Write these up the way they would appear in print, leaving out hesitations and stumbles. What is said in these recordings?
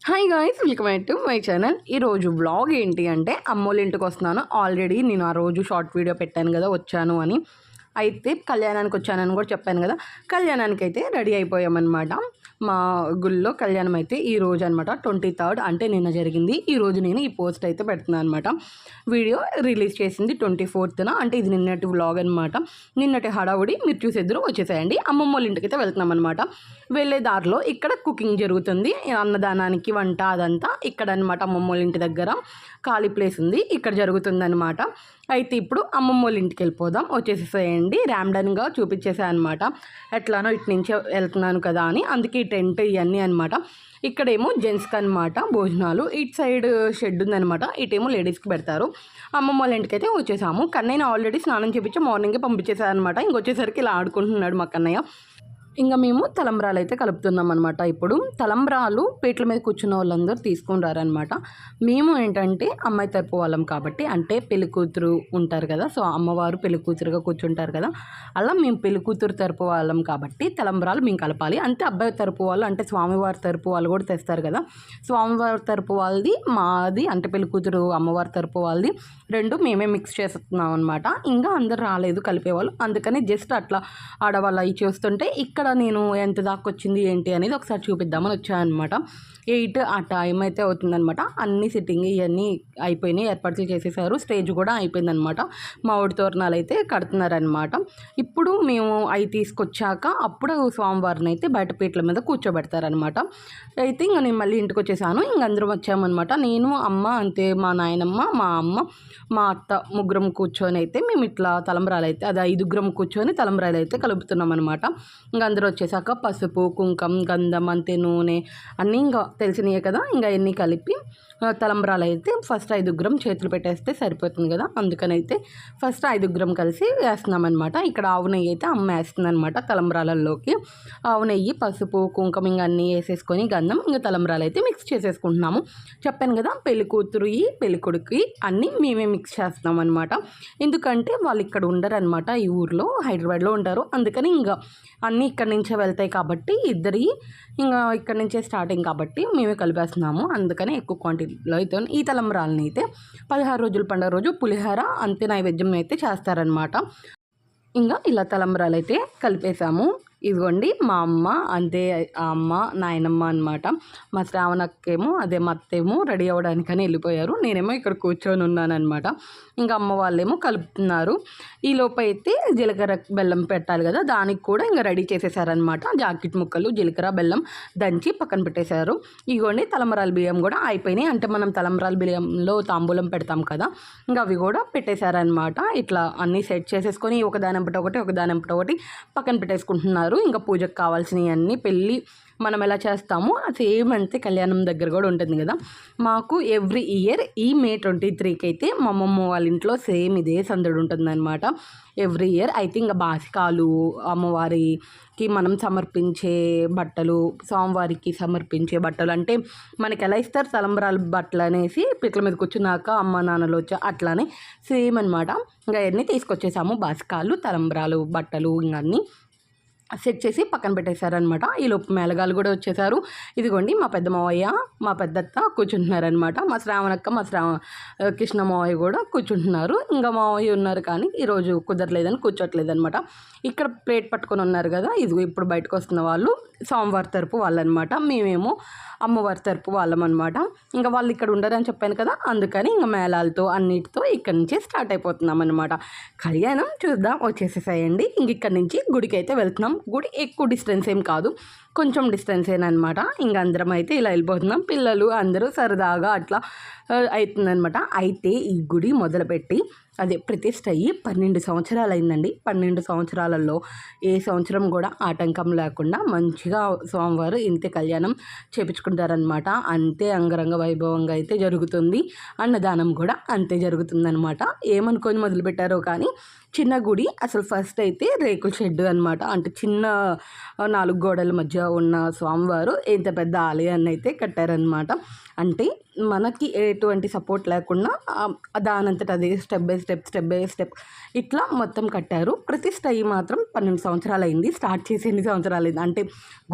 Hi guys, welcome back to my channel. ఈరోజు vlog ఏంటి అంటే అమ్మోళ్ళ ఇంటికి వస్తున్నాను. ఆల్రెడీ నేను ఆ రోజు షార్ట్ వీడియో పెట్టాను కదా వచ్చాను అని. అయితే కళ్యాణానికి వచ్చానని కూడా చెప్పాను కదా. కళ్యాణానికి అయితే రెడీ అయిపోయామన్నమాట. మా గుళ్ళో కళ్యాణం అయితే ఈ రోజు అనమాట 23rd అంటే నిన్న జరిగింది. ఈరోజు నేను ఈ పోస్ట్ అయితే పెడుతున్నాను అనమాట. వీడియో రిలీజ్ చేసింది 24th అంటే ఇది నిన్నటి వ్లాగ్ అనమాట. నిన్నటి హడావుడి మీరు చూసేద్దరు వచ్చేసేయండి. అమ్మమ్మ వాళ్ళ ఇంటికి అయితే వెళ్తున్నాం అనమాట. వెళ్ళే దారిలో ఇక్కడ కుకింగ్ జరుగుతుంది. అన్నదానానికి వంట అదంతా ఇక్కడ అనమాట. అమ్మమ్మ వాళ్ళ ఇంటి దగ్గర ఖాళీ ప్లేస్ ఉంది, ఇక్కడ జరుగుతుందనమాట. అయితే ఇప్పుడు అమ్మమ్మ వాళ్ళ ఇంటికి వెళ్ళిపోదాం, వచ్చేసేసేయండి. ర్యామ్డన్గా చూపించేసాను అనమాట. ఎట్లానో ఇటు నుంచి వెళ్తున్నాను కదా అని, అందుకే ఈ టెంట్ ఇవన్నీ అనమాట. ఇక్కడేమో జెంట్స్కి అనమాట భోజనాలు, ఇటు సైడ్ షెడ్ ఉందనమాట, ఇటేమో లేడీస్కి పెడతారు. అమ్మమ్మ వాళ్ళ ఇంటికి అయితే వచ్చేసాము. కన్నయ్య ఆల్రెడీ స్నానం చేపించి మార్నింగే పంపించేసాను అనమాట. ఇంకొచ్చేసరికి ఇలా ఆడుకుంటున్నాడు మా కన్నయ్య. ఇంకా మేము తలంబ్రాలు అయితే కలుపుతున్నాం అనమాట. ఇప్పుడు తలంబ్రాలు పీటల మీద కూర్చున్న వాళ్ళందరూ తీసుకొని రారనమాట. మేము ఏంటంటే అమ్మాయి తరపు వాళ్ళం కాబట్టి, అంటే పెళ్లి కూతురు ఉంటారు కదా, సో అమ్మవారు పెళ్లి కూతురుగా కూర్చుంటారు కదా, అలా మేము పెళ్లి కూతురు తరపు వాళ్ళం కాబట్టి తలంబ్రాలు మేము కలపాలి. అంతే అబ్బాయి తరపు వాళ్ళు అంటే స్వామివారి తరపు వాళ్ళు కూడా తెస్తారు కదా, స్వామివారి తరపు వాళ్ళది మాది అంటే పెళ్లి కూతురు అమ్మవారి తరపు వాళ్ళది రెండు మేమే మిక్స్ చేస్తున్నాం అనమాట. ఇంకా అందరు రాలేదు కలిపేవాళ్ళు, అందుకని జస్ట్ అట్లా ఆడవాళ్ళు అవి చూస్తుంటే ఇక్కడ నేను ఎంత దాకా వచ్చింది ఏంటి అనేది ఒకసారి చూపిద్దామని వచ్చానమాట. 8 ఆ టైం అయితే అవుతుందనమాట. అన్ని సిట్టింగ్ ఇవన్నీ అయిపోయినాయి, ఏర్పాట్లు చేసేసారు. స్టేజ్ కూడా అయిపోయిందనమాట. మామిడి తోరణాలు అయితే కడుతున్నారనమాట. ఇప్పుడు మేము అవి తీసుకొచ్చాక అప్పుడు స్వామివారిని అయితే బయట పీటల మీద కూర్చోబెడతారనమాట. అయితే ఇంకా నేను మళ్ళీ ఇంటికి వచ్చేసాను. ఇంక అందరం వచ్చామన్నమాట. నేను, అమ్మ, అంతే మా నాయనమ్మ, మా అమ్మ, మా అత్త ముగ్గురం కూర్చొని అయితే మేము ఇట్లా తలంబ్రాలు అయితే అది 5 కూర్చొని తలంబ్రాలు అయితే కలుపుతున్నాం అనమాట. ఇంకా అందరూ వచ్చేసాక పసుపు, కుంకం, గంధం, అంతే నూనె అన్నీ ఇంకా తెలిసినాయే కదా, ఇంకా ఎన్ని కలిపి తలంబ్రాలు అయితే ఫస్ట్ 5 చేతులు పెట్టేస్తే సరిపోతుంది కదా, అందుకనైతే ఫస్ట్ 5 కలిసి వేస్తున్నామన్నమాట. ఇక్కడ ఆవు నెయ్యి అయితే అమ్మ వేస్తుంది అనమాట తలంబ్రాలలోకి. ఆవు నెయ్యి, పసుపు, కుంకుమ ఇంకా అన్నీ వేసేసుకొని గంధం ఇంకా తలంబ్రాలు అయితే మిక్స్ చేసేసుకుంటున్నాము. చెప్పాను కదా పెళ్లి కూతురు పెళ్లి కొడుకు అన్నీ మేమే మిక్స్ చేస్తున్నాం అనమాట. ఎందుకంటే వాళ్ళు ఇక్కడ ఉండరు అనమాట, ఈ ఊర్లో హైదరాబాద్లో ఉంటారు. అందుకని ఇంకా అన్నీ ఇక్కడ నుంచే వెళ్తాయి కాబట్టి ఇద్దరి ఇంకా ఇక్కడ నుంచే స్టార్టింగ్ కాబట్టి మేమే కలిపేస్తున్నాము. అందుకని ఎక్కువ క్వాంటిటీలో అయితే ఈ తలంబ్రాలని అయితే 16 రోజుల పండుగ రోజు పులిహోర అంతే నైవేద్యం అయితే చేస్తారనమాట. ఇంకా ఇలా తలంబ్రాలు అయితే కలిపేసాము. ఇదిగోండి మా అమ్మ, అంతే ఆ అమ్మ నాయనమ్మ అనమాట. మా శ్రావణక్కేమో అదే మా అత్తేమో రెడీ అవ్వడానికని వెళ్ళిపోయారు. నేనేమో ఇక్కడ కూర్చొని ఉన్నానమాట. ఇంకా అమ్మ వాళ్ళేమో కలుపుతున్నారు. ఈ లోపు అయితే జీలకర్ర బెల్లం పెట్టాలి కదా, దానికి కూడా ఇంకా రెడీ చేసేసారనమాట. జాకెట్ ముక్కలు జీలకర్ర బెల్లం దంచి పక్కన పెట్టేశారు. ఇదిగోండి తలంబ్రాల బియ్యం కూడా అయిపోయినాయి. అంటే మనం తలంబ్రాల బియ్యంలో తాంబూలం పెడతాం కదా, ఇంకా అవి కూడా పెట్టేశారనమాట. ఇట్లా అన్నీ సెట్ చేసేసుకొని ఒకదానంపట ఒకటి పక్కన పెట్టేసుకుంటున్నారు. ఇంకా పూజకు కావాల్సినవి అన్నీ పెళ్ళి మనం ఎలా చేస్తామో సేమ్ అంతే కళ్యాణం దగ్గర కూడా ఉంటుంది కదా. మాకు ఎవ్రీ ఇయర్ ఈ May 23కి అయితే మా అమ్మమ్మ వాళ్ళ ఇంట్లో సేమ్ ఇదే సందడి ఉంటుందన్నమాట. ఎవ్రీ ఇయర్ అయితే ఇంకా బాసికాలు, అమ్మవారికి మనం సమర్పించే బట్టలు, స్వామివారికి సమర్పించే బట్టలు అంటే మనకి ఎలా ఇస్తారు తలంబ్రాలు బట్టలు అనేసి పీటల మీద కూర్చున్నాక అమ్మ నాన్నలు వచ్చా అట్లానే సేమ్ అనమాట. ఇంకా అవన్నీ తీసుకొచ్చేసాము, బాసికాలు, తలంబ్రాలు బట్టలు ఇంకా అన్నీ సెట్ చేసి పక్కన పెట్టేశారనమాట. ఈలోపు మేళగాలు కూడా వచ్చేసారు. ఇదిగోండి మా పెద్ద మావయ్య, మా పెద్దత్త కూర్చుంటున్నారనమాట. మా శ్రావణక్క, మా కృష్ణ మావయ్య కూడా కూర్చుంటున్నారు. ఇంకా మావయ్య ఉన్నారు కానీ ఈరోజు కుదరలేదని కూర్చోట్లేదనమాట. ఇక్కడ ప్లేట్ పట్టుకొని ఉన్నారు కదా, ఇది ఇప్పుడు బయటకు వస్తున్న వాళ్ళు స్వామివారి తరపు వాళ్ళనమాట. మేమేమో అమ్మవారి తరపు వాళ్ళం అనమాట. ఇంకా వాళ్ళు ఇక్కడ ఉండరని చెప్పాను కదా, అందుకని ఇంకా మేళాలతో అన్నిటితో ఇక్కడ నుంచే స్టార్ట్ అయిపోతున్నాం అనమాట. కళ్యాణం చూద్దాం వచ్చేసేసాయండి. ఇంక ఇక్కడ నుంచి గుడికి అయితే వెళ్తున్నాం. గుడి ఎక్కువ డిస్టెన్స్ ఏం కాదు, కొంచెం డిస్టెన్సేనమాట. ఇంక అందరం అయితే ఇలా వెళ్ళిపోతున్నాం. పిల్లలు అందరూ సరదాగా అట్లా అవుతుందనమాట. అయితే ఈ గుడి మొదలుపెట్టి అదే ప్రతిష్ట అయ్యి 12 సంవత్సరాలు అయిందండి. 12 సంవత్సరాలలో ఏ సంవత్సరం కూడా ఆటంకం లేకుండా మంచిగా స్వామివారు ఇంతే కళ్యాణం చేపించుకుంటారనమాట. అంతే అంగరంగ వైభవంగా అయితే జరుగుతుంది. అన్నదానం కూడా అంతే జరుగుతుందనమాట. ఏమనుకొని మొదలుపెట్టారో కానీ చిన్న గుడి అసలు ఫస్ట్ అయితే రేకుల షెడ్ అనమాట. అంటే చిన్న 4 గోడల మధ్య ఉన్న స్వామివారు ఇంత పెద్ద ఆలయాన్ని అయితే కట్టారనమాట. అంటే మనకి ఎటువంటి సపోర్ట్ లేకుండా దానంతట అది స్టెప్ బై స్టెప్ ఇట్లా మొత్తం కట్టారు. ప్రతిష్ట అయ్యి మాత్రం 12 సంవత్సరాలు అయింది. స్టార్ట్ చేసి ఎన్ని సంవత్సరాలు అయింది అంటే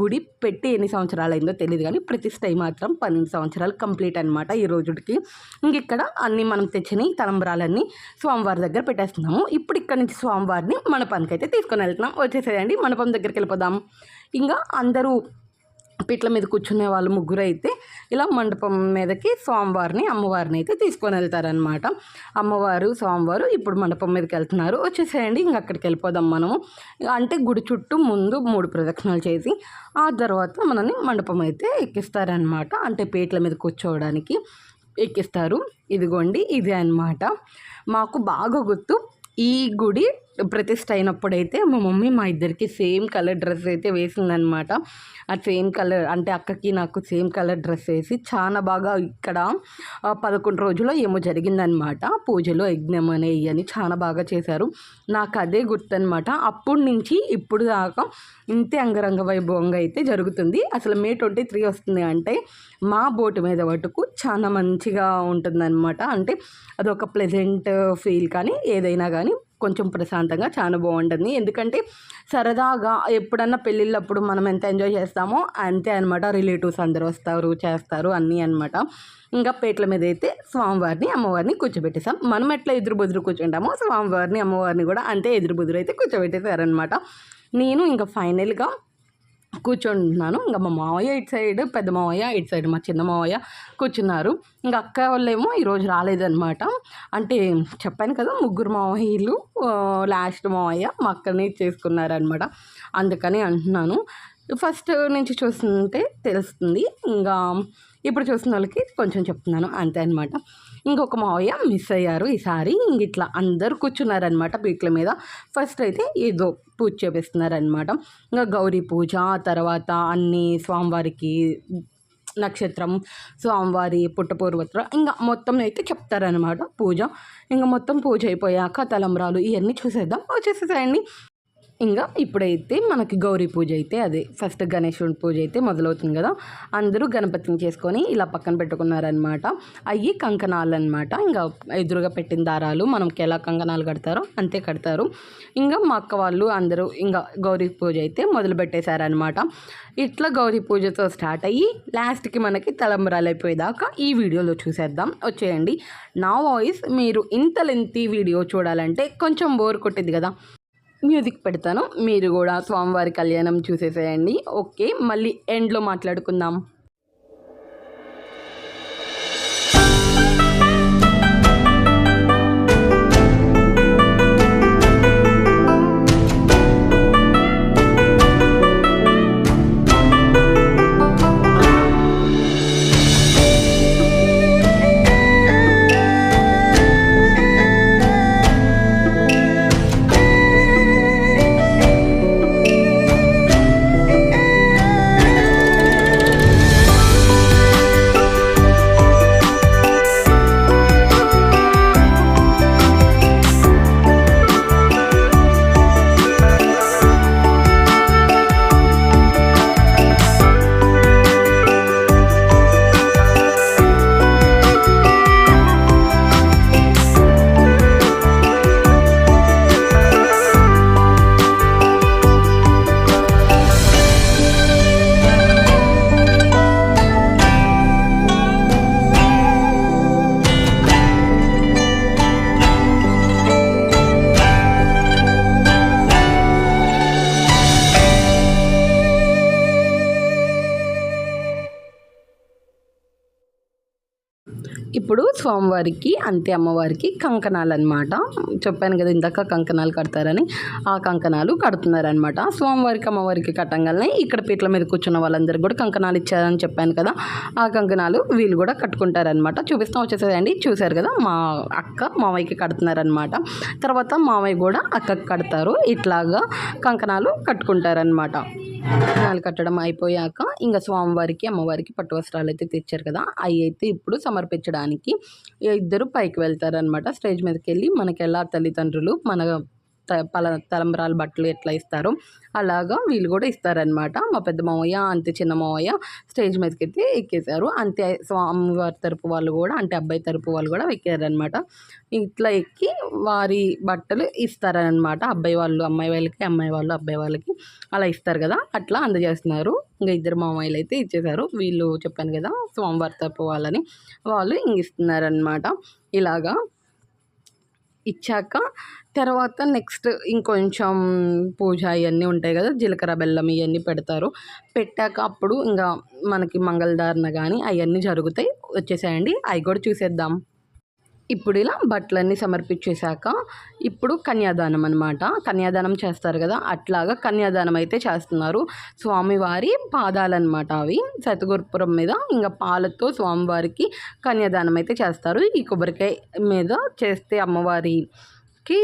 గుడి పెట్టి ఎన్ని సంవత్సరాలు అయిందో తెలియదు, కానీ ప్రతిష్ట అయ్యి మాత్రం 12 సంవత్సరాలు కంప్లీట్ అనమాట ఈ రోజుకి. ఇంక ఇక్కడ అన్నీ మనం తెచ్చిన తలంబ్రాలన్నీ స్వామివారి దగ్గర పెట్టేస్తున్నాము. ఇప్పుడు ఇక్కడ నుంచి స్వామివారిని మండపానికి అయితే తీసుకొని వెళ్తున్నాం. వచ్చేసేయండి మండపం దగ్గరికి వెళ్ళిపోదాం. ఇంకా అందరూ పీట్ల మీద కూర్చునే వాళ్ళు ముగ్గురు అయితే ఇలా మండపం మీదకి స్వామివారిని అమ్మవారిని అయితే తీసుకొని వెళ్తారనమాట. అమ్మవారు స్వామివారు ఇప్పుడు మండపం మీదకి వెళ్తున్నారు. వచ్చేసేయండి ఇంక అక్కడికి వెళ్ళిపోదాం మనము. అంటే గుడి చుట్టూ ముందు 3 ప్రదక్షిణాలు చేసి ఆ తర్వాత మనల్ని మండపం అయితే ఎక్కిస్తారనమాట. అంటే పీట్ల మీద కూర్చోవడానికి ఎక్కిస్తారు. ఇదిగోండి ఇదే అనమాట. మాకు బాగా గుర్తు, ఈ గుడి ప్రతిష్ట అయినప్పుడైతే మా మమ్మీ మా ఇద్దరికి సేమ్ కలర్ డ్రెస్ అయితే వేసిందనమాట. ఆ సేమ్ కలర్ అంటే అక్కకి నాకు సేమ్ కలర్ డ్రెస్ వేసి చాలా బాగా ఇక్కడ 11 రోజుల్లో ఏమో జరిగిందనమాట. పూజలు యజ్ఞం అనే ఇవన్నీ చాలా బాగా చేశారు. నాకు అదే గుర్తనమాట. అప్పటి నుంచి ఇప్పుడు దాకా ఇంతే అంగరంగ వైభవంగా అయితే జరుగుతుంది. అసలు మే 23 వస్తుంది అంటే మా బోటు మీద మటుకు చాలా మంచిగా ఉంటుందన్నమాట. అంటే అదొక ప్లెజెంట్ ఫీల్, కానీ ఏదైనా కానీ కొంచెం ప్రశాంతంగా చాలా బాగుంటుంది. ఎందుకంటే సరదాగా ఎప్పుడన్నా పెళ్ళిళ్ళప్పుడు మనం ఎంత ఎంజాయ్ చేస్తామో అంతే అనమాట. రిలేటివ్స్ అందరూ వస్తారు, చేస్తారు అన్నీ అనమాట. ఇంకా పీటల మీద అయితే స్వామివారిని అమ్మవారిని కూర్చోబెట్టేసాం. మనం ఎట్లా ఎదురు బుదురు కూర్చుంటామో స్వామివారిని అమ్మవారిని కూడా అంతే ఎదురు బుదురు అయితే కూర్చోబెట్టేశారనమాట. నేను ఇంకా ఫైనల్గా కూర్చుంటున్నాను. ఇంకా మా మావయ్య ఇటు సైడ్, పెద్ద మావయ్య ఇటు సైడ్ మా చిన్న మావయ్య కూర్చున్నారు. ఇంకా అక్క వాళ్ళేమో ఈరోజు రాలేదన్నమాట. అంటే చెప్పాను కదా, ముగ్గురు మావయ్యలు లాస్ట్ మావయ్య మా అక్కని చేసుకున్నారనమాట. అందుకని అంటున్నాను. ఫస్ట్ నుంచి చూస్తుంటే తెలుస్తుంది, ఇంకా ఇప్పుడు చూస్తున్న వాళ్ళకి కొంచెం చెప్తున్నాను అంతే అనమాట. ఇంకొక మావయ్య మిస్ అయ్యారు ఈసారి. ఇంక ఇట్లా అందరు కూర్చున్నారనమాట పీట్ల మీద. ఫస్ట్ అయితే ఏదో పూజ చేపిస్తున్నారనమాట. ఇంకా గౌరీ పూజ, తర్వాత అన్ని స్వామివారికి నక్షత్రం, స్వామివారి పుట్టపూర్వత్ర ఇంకా మొత్తం అయితే చెప్తారనమాట పూజ. ఇంకా మొత్తం పూజ అయిపోయాక తలంబ్రాలు ఇవన్నీ చూసేద్దాం. వచ్చేసేయండి. ఇంకా ఇప్పుడైతే మనకి గౌరీ పూజ అయితే అదే ఫస్ట్ గణేశుడి పూజ అయితే మొదలవుతుంది కదా. అందరూ గణపతిని చేసుకొని ఇలా పక్కన పెట్టుకున్నారనమాట. అవి కంకణాలు అనమాట. ఇంకా ఎదురుగా పెట్టిన దారాలు మనకి ఎలా కంకణాలు కడతారో అంతే కడతారు. ఇంకా మా అక్క వాళ్ళు అందరూ ఇంకా గౌరీ పూజ అయితే మొదలు పెట్టేశారనమాట. ఇట్లా గౌరీ పూజతో స్టార్ట్ అయ్యి లాస్ట్కి మనకి తలంబరాలు అయిపోయేదాకా ఈ వీడియోలో చూసేద్దాం. వచ్చేయండి. నా వాయిస్ మీరు ఇంత లెంతీ వీడియో చూడాలంటే కొంచెం బోర్ కొట్టింది కదా, మ్యూజిక్ పెడతాను, మీరు కూడా స్వామివారి కళ్యాణం చూసేసేయండి. ఓకే, మళ్ళీ ఎండ్లో మాట్లాడుకుందాం. ఇప్పుడు స్వామివారికి అంతే అమ్మవారికి కంకణాలు అనమాట. చెప్పాను కదా ఇందాక కంకణాలు కడతారని, ఆ కంకణాలు కడుతున్నారనమాట. స్వామివారికి అమ్మవారికి కట్టంగానే ఇక్కడ పీట్ల మీద కూర్చున్న వాళ్ళందరికీ కూడా కంకణాలు ఇచ్చారని చెప్పాను కదా, ఆ కంకణాలు వీళ్ళు కూడా కట్టుకుంటారనమాట. చూపిస్తాం వచ్చేసేయండి. చూశారు కదా, మా అక్క మావయ్యకి కడుతున్నారనమాట. తర్వాత మావయ్య కూడా అక్కకి కడతారు. ఇట్లాగా కంకణాలు కట్టుకుంటారనమాట. కంకణాలు కట్టడం అయిపోయాక ఇంకా స్వామివారికి అమ్మవారికి పట్టు వస్త్రాలు అయితే తెచ్చారు కదా, అవి అయితే ఇప్పుడు సమర్పించడానికి ఇద్దరు పైకి వెళ్తారనమాట. స్టేజ్ మీదకి వెళ్ళి మనకి ఎలా తల్లిదండ్రులు మన తలంబ్రాల బట్టలు ఎట్లా ఇస్తారో అలాగా వీళ్ళు కూడా ఇస్తారనమాట. మా పెద్ద మావయ్య అంతే చిన్న మావయ్య స్టేజ్ మీదకి అయితే ఎక్కేశారు. అంతే స్వామివారి తరపు వాళ్ళు కూడా అంటే అబ్బాయి తరపు వాళ్ళు కూడా ఎక్కారనమాట. ఇట్లా ఎక్కి వారి బట్టలు ఇస్తారనమాట. అబ్బాయి వాళ్ళు అమ్మాయి వాళ్ళకి, అమ్మాయి వాళ్ళు అబ్బాయి వాళ్ళకి అలా ఇస్తారు కదా, అట్లా అందజేస్తున్నారు. ఇంకా ఇద్దరు మామయ్యలు అయితే ఇచ్చేశారు. వీళ్ళు చెప్పాను కదా స్వామివారి తరపు వాళ్ళని, వాళ్ళు ఇంక ఇస్తున్నారనమాట. ఇలాగా ఇచ్చాక తర్వాత నెక్స్ట్ ఇంకొంచెం పూజ ఇవన్నీ ఉంటాయి కదా, జీలకర్ర బెల్లం ఇవన్నీ పెడతారు. పెట్టాక అప్పుడు ఇంకా మనకి మంగళధారణ కానీ అవన్నీ జరుగుతాయి. వచ్చేసాయండి, అవి కూడా చూసేద్దాం. ఇప్పుడు ఇలా బట్టలన్నీ సమర్పించేశాక ఇప్పుడు కన్యాదానం అనమాట. కన్యాదానం చేస్తారు కదా, అట్లాగా కన్యాదానం అయితే చేస్తున్నారు. స్వామివారి పాదాలన్నమాట అవి సతగురుపురం మీద ఇంకా పాలతో స్వామివారికి కన్యాదానం అయితే చేస్తారు. ఈ కొబ్బరికాయ మీద చేస్తే అమ్మవారికి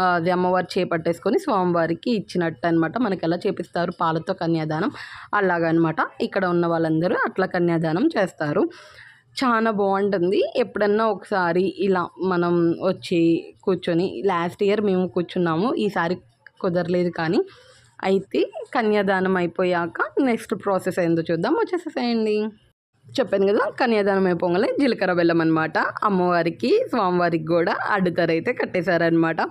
అది అమ్మవారు చేపట్టేసుకొని స్వామివారికి ఇచ్చినట్టు అనమాట. మనకి ఎలా చేపిస్తారు పాలతో కన్యాదానం అలాగనమాట. ఇక్కడ ఉన్న వాళ్ళందరూ అట్లా కన్యాదానం చేస్తారు. చాలా బాగుంటుంది. ఎప్పుడన్నా ఒకసారి ఇలా మనం వచ్చి కూర్చొని, లాస్ట్ ఇయర్ మేము కూర్చున్నాము, ఈసారి కుదరలేదు. కానీ అయితే కన్యాదానం అయిపోయాక నెక్స్ట్ ప్రాసెస్ ఏందో చూద్దాం. వచ్చేసేయండి. చెప్పాను కదా, కన్యాదానం అయిపోగానే జీలకర్ర బెల్లం అనమాట. అమ్మవారికి స్వామివారికి కూడా అడ్డుతారైతే కట్టేశారనమాట.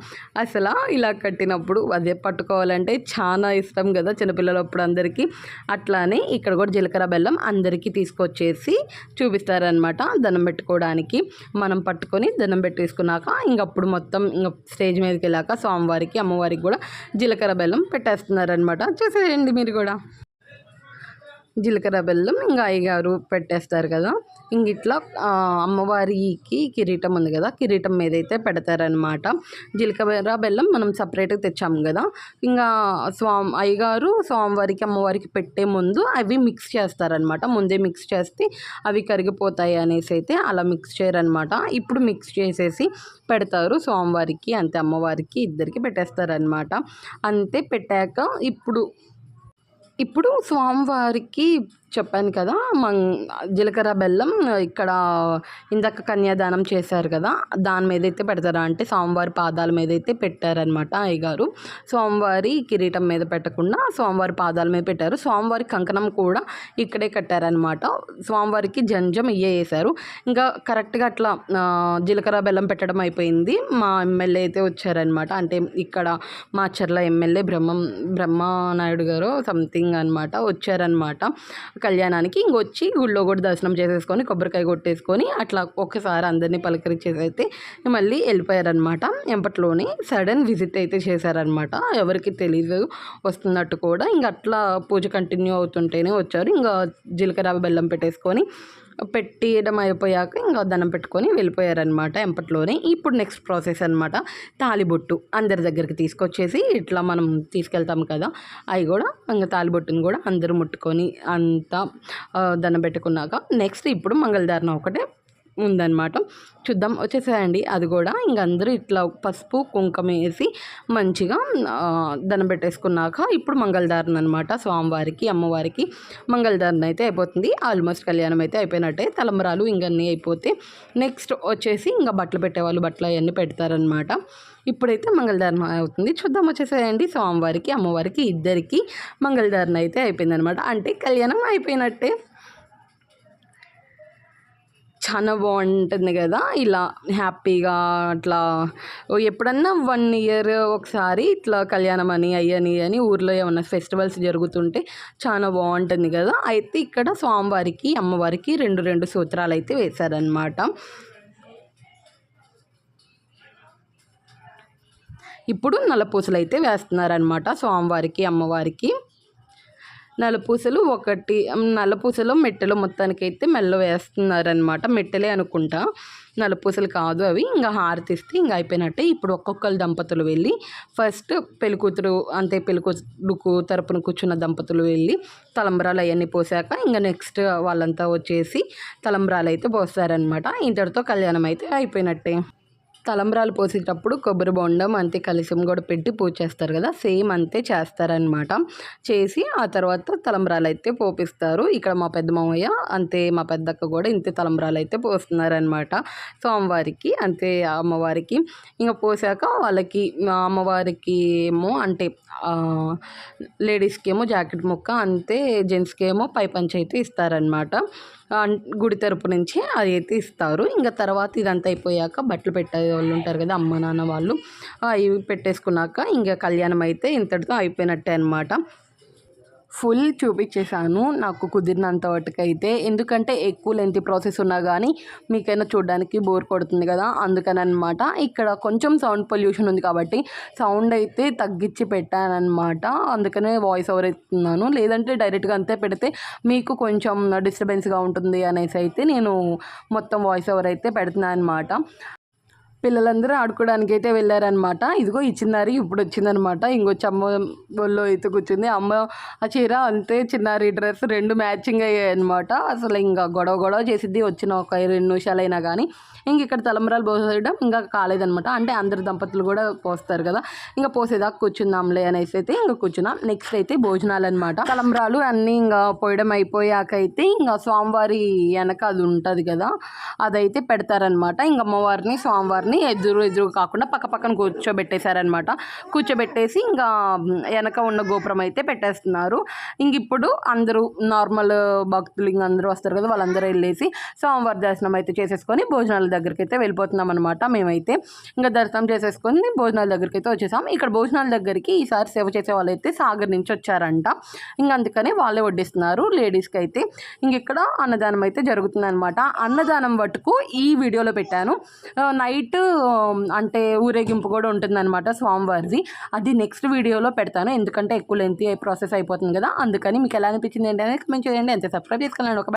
అసలు ఇలా కట్టినప్పుడు అదే పట్టుకోవాలంటే చాలా ఇష్టం కదా చిన్నపిల్లలప్పుడు అందరికీ. అట్లానే ఇక్కడ కూడా జీలకర్ర బెల్లం అందరికీ తీసుకొచ్చేసి చూపిస్తారనమాట దండం పెట్టుకోవడానికి. మనం పట్టుకొని దండం పెట్టేసుకున్నాక ఇంకప్పుడు మొత్తం ఇంకా స్టేజ్ మీదకి వెళ్ళాక స్వామివారికి అమ్మవారికి కూడా జీలకర్ర బెల్లం పెట్టేస్తున్నారనమాట. చూసేయండి మీరు కూడా. జీలకర్ర బెల్లం ఇంకా అయ్యగారు పెట్టేస్తారు కదా. ఇంక ఇట్లా అమ్మవారికి కిరీటం ఉంది కదా, కిరీటం మీద అయితే పెడతారనమాట. జీలకర్ర బెల్లం మనం సపరేట్గా తెచ్చాము కదా, ఇంకా అయ్యగారు స్వామివారికి అమ్మవారికి పెట్టే ముందు అవి మిక్స్ చేస్తారనమాట. ముందే మిక్స్ చేస్తే అవి కరిగిపోతాయి అనేసి అయితే అలా మిక్స్ చేయరనమాట. ఇప్పుడు మిక్స్ చేసేసి పెడతారు స్వామివారికి అంతే అమ్మవారికి ఇద్దరికి పెట్టేస్తారనమాట. అంతే పెట్టాక ఇప్పుడు స్వామివారికి చెప్పాను కదా, జీలకర్ర బెల్లం ఇక్కడ ఇందాక కన్యాదానం చేశారు కదా దాని మీద అయితే పెడతారా అంటే స్వామివారి పాదాల మీద అయితే పెట్టారనమాట అయ్యగారు. స్వామివారి కిరీటం మీద పెట్టకుండా స్వామివారి పాదాల మీద పెట్టారు. స్వామివారి కంకణం కూడా ఇక్కడే కట్టారనమాట. స్వామివారికి జంజం వేసారు. ఇంకా కరెక్ట్గా అట్లా జీలకర్ర బెల్లం పెట్టడం అయిపోయింది. మా ఎమ్మెల్యే అయితే వచ్చారనమాట. అంటే ఇక్కడ మా చర్ల ఎమ్మెల్యే బ్రహ్మనాయుడు గారు సంథింగ్ అనమాట వచ్చారనమాట కళ్యాణానికి. ఇంకొచ్చి గుళ్ళో కూడా దర్శనం చేసేసుకొని కొబ్బరికాయ కొట్టేసుకొని అట్లా ఒక్కసారి అందరినీ పలకరించేసి అయితే మళ్ళీ వెళ్ళిపోయారనమాట. ఎంపట్లోనే సడన్ విజిట్ అయితే చేశారనమాట. ఎవరికి తెలీదు వస్తున్నట్టు కూడా. ఇంక అట్లా పూజ కంటిన్యూ అవుతుంటేనే వచ్చారు. ఇంకా జీలకర్ర బెల్లం పెట్టేయడం అయిపోయాక ఇంకా దండం పెట్టుకొని వెళ్ళిపోయారనమాట ఎంపట్లోనే. ఇప్పుడు నెక్స్ట్ ప్రాసెస్ అనమాట తాలిబొట్టు అందరి దగ్గరికి తీసుకొచ్చేసి ఇట్లా మనం తీసుకెళ్తాం కదా, అవి కూడా ఇంకా తాలిబొట్టుని కూడా అందరూ ముట్టుకొని అంతా దండం పెట్టుకున్నాక నెక్స్ట్ ఇప్పుడు మంగళధారణ ఒకటే ఉందన్నమాట. చూద్దాం. వచ్చేసేయండి అది కూడా. ఇంక అందరూ ఇట్లా పసుపు కుంకుమ వేసి మంచిగా దండం పెట్టేసుకున్నాక ఇప్పుడు మంగళధారణ అనమాట. స్వామివారికి అమ్మవారికి మంగళధారణ అయితే అయిపోతుంది. ఆల్మోస్ట్ కళ్యాణం అయితే అయిపోయినట్టే. తలంబరాలు ఇంకన్నీ అయిపోతే నెక్స్ట్ వచ్చేసి ఇంకా బట్టలు పెట్టేవాళ్ళు బట్టలు అవన్నీ పెడతారనమాట. ఇప్పుడైతే మంగళధారణ అవుతుంది. చూద్దాం. వచ్చేసేయండి స్వామివారికి అమ్మవారికి ఇద్దరికి మంగళధారణ అయితే అయిపోయిందనమాట. అంటే కళ్యాణం అయిపోయినట్టే. చాలా బాగుంటుంది కదా ఇలా హ్యాపీగా. అట్లా ఎప్పుడన్నా 1 ఇయర్ ఒకసారి ఇట్లా కళ్యాణం అని అని ఊర్లో ఏమన్నా ఫెస్టివల్స్ జరుగుతుంటే చాలా బాగుంటుంది కదా. అయితే ఇక్కడ స్వామివారికి అమ్మవారికి 2 సూత్రాలు అయితే వేశారనమాట. ఇప్పుడు నల్లపూసలు అయితే వేస్తున్నారనమాట స్వామివారికి అమ్మవారికి. నల్లపూసలు మెట్టెలు మొత్తానికైతే మెల్ల వేస్తున్నారనమాట. మెట్టెలే అనుకుంటా, నల్లపూసలు కాదు అవి. ఇంకా హారతిస్తే ఇంకా అయిపోయినట్టే. ఇప్పుడు ఒక్కొక్కరు దంపతులు వెళ్ళి ఫస్ట్ పెళ్ళికూతురు అంటే పెళ్ళికొడుకు తరపున కూర్చున్న దంపతులు వెళ్ళి తలంబ్రాలు అవన్నీ పోసాక ఇంకా నెక్స్ట్ వాళ్ళంతా వచ్చేసి తలంబ్రాలు అయితే పోస్తారనమాట. ఇంతటితో కళ్యాణం అయితే అయిపోయినట్టే. తలంబ్రాలు పోసేటప్పుడు కొబ్బరి బొండం అంతే కలిసం కూడా పెట్టి పూజ చేస్తారు కదా, సేమ్ అంతే చేస్తారనమాట. చేసి ఆ తర్వాత తలంబ్రాలు అయితే పోపిస్తారు. ఇక్కడ మా పెద్ద మామయ్య అంతే, మా పెద్దక్క కూడా ఇంతే తలంబ్రాలు అయితే పోస్తున్నారనమాట స్వామివారికి, అంతే అమ్మవారికి. ఇంకా పోసాక వాళ్ళకి అమ్మవారికి ఏమో అంటే లేడీస్కి ఏమో జాకెట్ ముక్క, అంతే జెంట్స్కి ఏమో పై పంచ అయితే ఇస్తారనమాట. గుడి తరపు నుంచి అది అయితే ఇస్తారు. ఇంకా తర్వాత ఇదంతా అయిపోయాక బట్టలు పెట్టే వాళ్ళు ఉంటారు కదా, అమ్మ నాన్న వాళ్ళు, ఇవి పెట్టేసుకున్నాక ఇంకా కళ్యాణం అయితే ఇంతటితో అయిపోయినట్టే అనమాట. ఫుల్ చూపించేశాను నాకు కుదిరినంత వాటికైతే, ఎందుకంటే ఎక్కువ లెంత్ ప్రాసెస్ ఉన్నా కానీ మీకైనా చూడడానికి బోర్ కొడుతుంది కదా, అందుకని అనమాట. ఇక్కడ కొంచెం సౌండ్ పొల్యూషన్ ఉంది కాబట్టి సౌండ్ అయితే తగ్గించి పెట్టానమాట, అందుకనే వాయిస్ ఓవర్ ఇస్తున్నాను. లేదంటే డైరెక్ట్గా అంతే పెడితే మీకు కొంచెం డిస్టర్బెన్స్గా ఉంటుంది అనేసి అయితే నేను మొత్తం వాయిస్ ఓవర్ అయితే పెడుతున్నాను అనమాట. పిల్లలందరూ ఆడుకోవడానికి అయితే వెళ్ళారనమాట. ఇదిగో ఈ చిన్నారి ఇప్పుడు వచ్చిందనమాట. ఇంకొచ్చి అమ్మ ఒళ్ళో అయితే కూర్చుంది. అమ్మ ఆ చీర అంతే, చిన్నారి డ్రెస్ రెండు మ్యాచింగ్ అయ్యాయి అనమాట. అసలు ఇంకా గొడవ చేసిద్ది వచ్చిన ఒక 2 నిమిషాలైనా కానీ. ఇంక ఇక్కడ తలంబ్రాలు పోసేయడం ఇంకా కాలేదనమాట. అంటే అందరు దంపతులు కూడా పోస్తారు కదా, ఇంకా పోసేదాకా కూర్చుందాంలే అనేసి అయితే ఇంకా కూర్చున్నాం. నెక్స్ట్ అయితే భోజనాలు అనమాట. తలంబ్రాలు అన్నీ ఇంకా పోయడం అయిపోయాకైతే ఇంకా స్వామివారి వెనక అది ఉంటుంది కదా, అదైతే పెడతారనమాట. ఇంక అమ్మవారిని స్వామివారిని ఎదురు కాకుండా పక్కన కూర్చోబెట్టేశారనమాట. కూర్చోబెట్టేసి ఇంకా వెనక ఉన్న గోపురం అయితే పెట్టేస్తున్నారు. ఇంక ఇప్పుడు అందరూ నార్మల్ భక్తులు ఇంక అందరూ వస్తారు కదా, వాళ్ళందరూ వెళ్ళేసి స్వామివారి దర్శనం అయితే చేసేసుకొని భోజనాల దగ్గరికి అయితే వెళ్ళిపోతున్నాం అనమాట. మేమైతే ఇంకా దర్శనం చేసేసుకొని భోజనాల దగ్గరికి అయితే వచ్చేసాం. ఇక్కడ భోజనాల దగ్గరికి ఈసారి సేవ చేసే వాళ్ళు అయితే సాగర్ నుంచి వచ్చారంట. ఇంక అందుకని వాళ్ళే వడ్డిస్తున్నారు లేడీస్కి అయితే. ఇంక ఇక్కడ అన్నదానం అయితే జరుగుతుంది అనమాట. అన్నదానం మటుకు ఈ వీడియోలో పెట్టాను. నైట్ అంటే ఊరేగింపు కూడా ఉంటుందన్నమాట స్వామివారిది, అది నెక్స్ట్ వీడియోలో పెడతాను. ఎందుకంటే ఎక్కువ లెంత్ ప్రాసెస్ అయిపోతుంది కదా, అందుకని. మీకు ఎలా అనిపించింది ఏంటనేది కమెంట్ చేయండి. అంతే, సబ్స్క్రైబ్ చేసుకోండి. ఒక